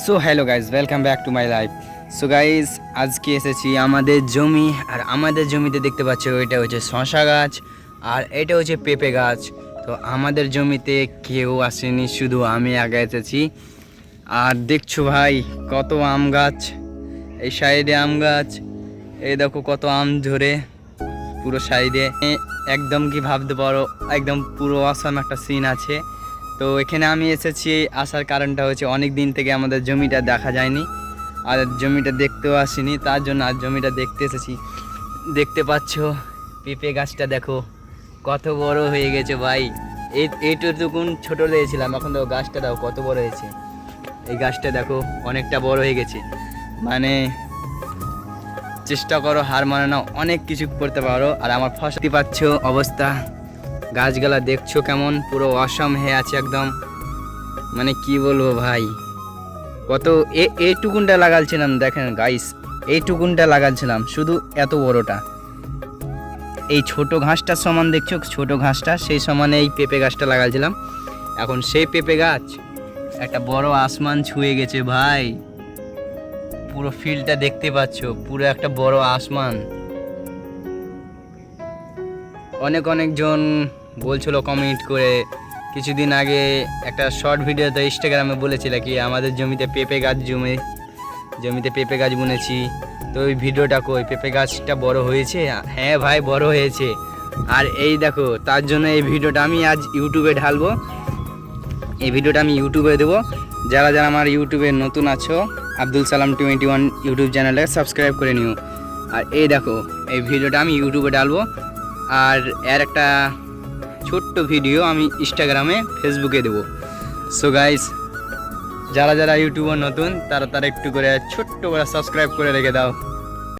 So hello guys, welcome back to my life. So guys, আজকে এসেছি আমাদের জমি, আর আমাদের জমিতে দেখতে পাচ্ছ এটা হচ্ছে শশা গাছ আর এটা হচ্ছে পেঁপে গাছ। তো আমাদের জমিতে কেউ আসেনি, শুধু আমি আগে এসেছি। আর দেখছো ভাই কত আম গাছ, এই সাইডে আম গাছ, এই দেখো কত আম ধরে পুরো সাইডে। একদম কি ভাবতে পারো, একদম পুরো অসাম একটা সিন আছে। তো এখানে আমি এসেছি, আসার কারণটা হচ্ছে অনেক দিন থেকে আমাদের জমিটা দেখা যায়নি, আর জমিটা দেখতেও আসিনি, তার জন্য আজ জমিটা দেখতে এসেছি। দেখতে পাচ্ছ পেঁপে গাছটা দেখো কত বড় হয়ে গেছে ভাই। এইটুকুন ছোটো দিয়েছিলাম, এখন দেখো গাছটা দেখো কত বড় হয়েছে। এই গাছটা দেখো অনেকটা বড় হয়ে গেছে, মানে চেষ্টা করো, হার মানে না, অনেক কিছু করতে পারো। আর আমার ফসল পাচ্ছ অবস্থা, গাছগুলা দেখছো কেমন পুরো অসম হয়ে আছে একদম, মানে কি বলবো ভাই। কত এইটুকুনটা লাগালছিলাম, দেখেন গাইস, এইটুকুনটা লাগালছিলাম, শুধু এত বড়টা। এই ছোট ঘাসটার সমান দেখছো, ছোট ঘাসটা সেই সমানে এই পেঁপে গাছটা লাগালছিলাম। এখন সেই পেঁপে গাছ একটা বড় আসমান ছুঁয়ে গেছে ভাই। পুরো ফিল্ডটা দেখতে পাচ্ছ, পুরো একটা বড় আসমান। অনেকজন বলছিল কমেন্ট করে, কিছুদিন আগে একটা শর্ট ভিডিওতে ইনস্টাগ্রামে বলেছিল কি আমাদের জমিতে পেঁপে পেঁপে গাছ বুনেছি। তো ওই ভিডিওটা কই, পেঁপে গাছটা বড় হয়েছে? হ্যাঁ ভাই, বড় হয়েছে। আর এই দেখো, তার জন্য এই ভিডিওটা আমি আজ ইউটিউবে ঢালবো, এই ভিডিওটা আমি ইউটিউবে দেবো। যারা যারা আমার ইউটিউবে নতুন আছো, আব্দুল সালাম 21 ইউটিউব চ্যানেলে সাবস্ক্রাইব করে নিও। আর এই দেখো, এই ভিডিওটা আমি ইউটিউবে ডালবো, আর এর একটা ছোট্ট ভিডিও আমি ইনস্টাগ্রামে ফেসবুকে দেবো। সো গাইস, যারা যারা ইউটিউবে নতুন তারা একটু করে ছোট্ট করে সাবস্ক্রাইব করে রেখে দাও।